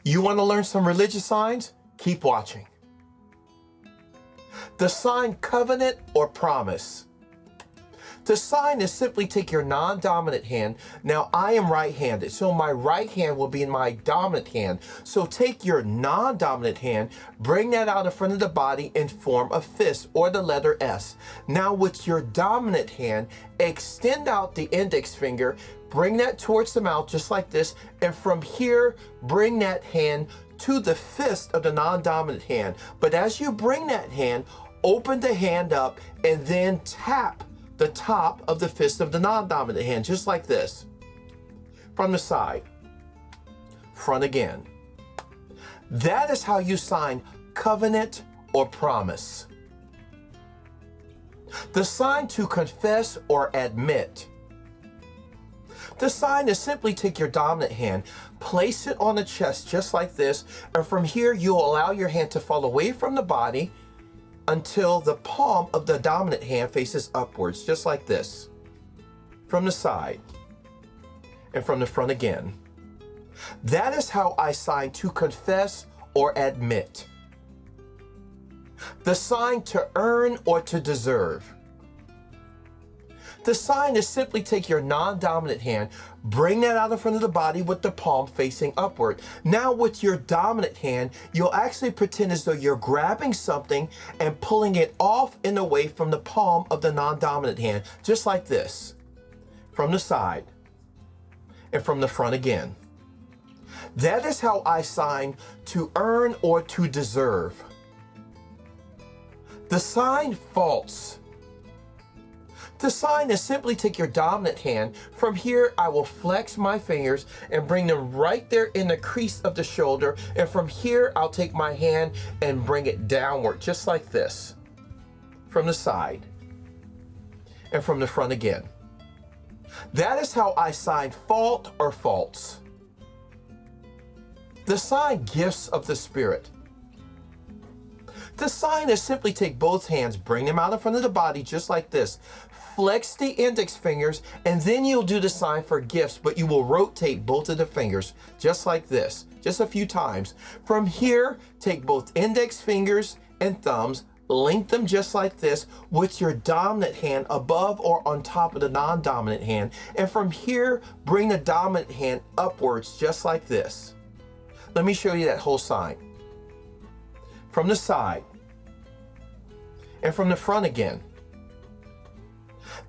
You want to learn some religious signs? Keep watching. The sign covenant or promise. The sign is simply take your non-dominant hand. Now I am right-handed, so my right hand will be in my dominant hand. So take your non-dominant hand, bring that out in front of the body and form a fist or the letter S. Now with your dominant hand, extend out the index finger, bring that towards the mouth just like this, and from here, bring that hand to the fist of the non-dominant hand. But as you bring that hand, open the hand up and then tap the top of the fist of the non-dominant hand, just like this. From the side, front again. That is how you sign covenant or promise. The sign to confess or admit. The sign is simply take your dominant hand, place it on the chest just like this, and from here you'll allow your hand to fall away from the body until the palm of the dominant hand faces upwards, just like this. From the side and from the front again. That is how I sign to confess or admit. The sign to earn or to deserve. The sign is simply take your non-dominant hand, bring that out in front of the body with the palm facing upward. Now with your dominant hand, you'll actually pretend as though you're grabbing something and pulling it off and away from the palm of the non-dominant hand, just like this. From the side and from the front again. That is how I sign to earn or to deserve. The sign false. The sign is simply take your dominant hand. From here, I will flex my fingers and bring them right there in the crease of the shoulder. And from here, I'll take my hand and bring it downward, just like this. From the side and from the front again. That is how I sign fault or false. The sign gifts of the Spirit. The sign is simply take both hands, bring them out in front of the body just like this. Flex the index fingers, and then you'll do the sign for gifts, but you will rotate both of the fingers just like this, just a few times. From here, take both index fingers and thumbs, link them just like this with your dominant hand above or on top of the non-dominant hand. And from here, bring the dominant hand upwards just like this. Let me show you that whole sign. From the side and from the front again.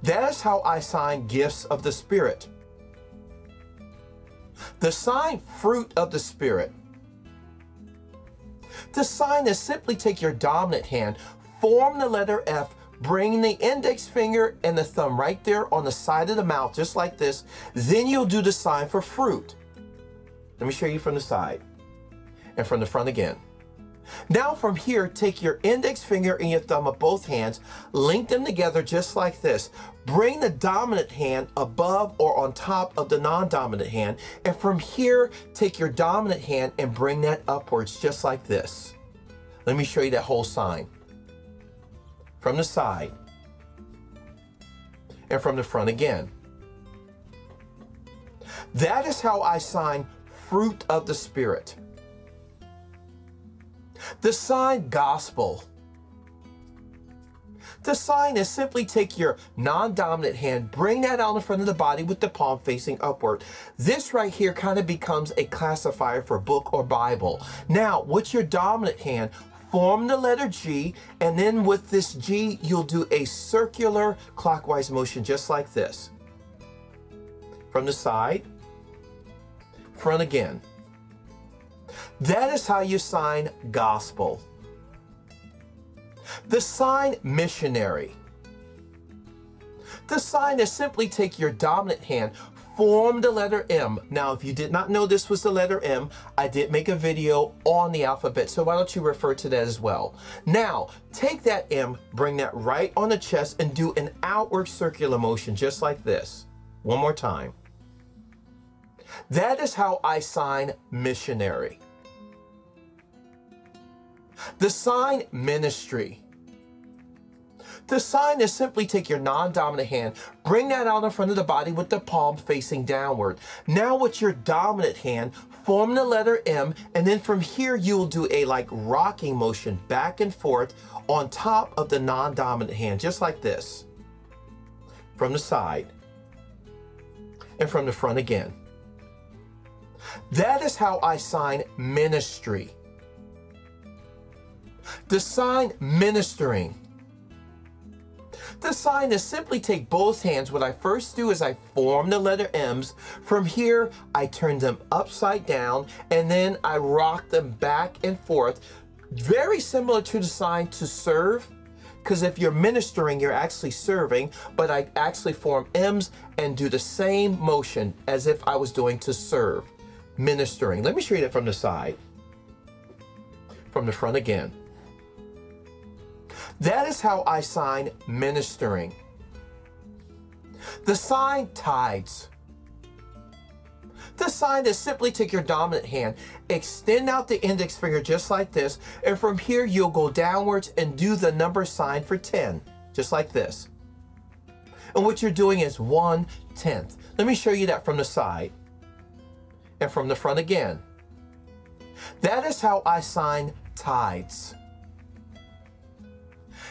That is how I sign gifts of the Spirit. The sign fruit of the Spirit. The sign is simply take your dominant hand, form the letter F, bring the index finger and the thumb right there on the side of the mouth, just like this. Then you'll do the sign for fruit. Let me show you from the side and from the front again. Now from here, take your index finger and your thumb of both hands, link them together just like this. Bring the dominant hand above or on top of the non-dominant hand. And from here, take your dominant hand and bring that upwards just like this. Let me show you that whole sign. From the side and from the front again. That is how I sign fruit of the Spirit. The sign gospel. The sign is simply take your non-dominant hand, bring that out in front of the body with the palm facing upward. This right here kind of becomes a classifier for book or Bible. Now, with your dominant hand, form the letter G, and then with this G, you'll do a circular clockwise motion just like this. From the side, front again. That is how you sign gospel. The sign missionary. The sign is simply take your dominant hand, form the letter M. Now, if you did not know this was the letter M, I did make a video on the alphabet, so why don't you refer to that as well. Now, take that M, bring that right on the chest, and do an outward circular motion just like this. One more time. That is how I sign missionary. The sign ministry. To sign is simply take your non-dominant hand, bring that out in front of the body with the palm facing downward. Now with your dominant hand, form the letter M, and then from here you'll do a like rocking motion back and forth on top of the non-dominant hand, just like this. From the side and from the front again. That is how I sign ministry. To sign ministering. To sign is simply take both hands. What I first do is I form the letter M's. From here, I turn them upside down and then I rock them back and forth. Very similar to the sign to serve, because if you're ministering, you're actually serving, but I actually form M's and do the same motion as if I was doing to serve, ministering. Let me show you that from the side, from the front again. That is how I sign ministering. The sign TITHES. The sign is simply take your dominant hand, extend out the index finger just like this, and from here you'll go downwards and do the number sign for 10, just like this. And what you're doing is 1/10. Let me show you that from the side and from the front again. That is how I sign TITHES.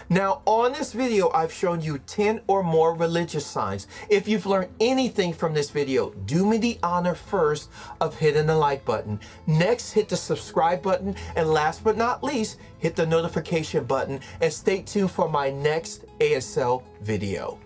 Now, on this video, I've shown you 10 or more religious signs. If you've learned anything from this video, do me the honor first of hitting the like button. Next, hit the subscribe button. And last but not least, hit the notification button and stay tuned for my next ASL video.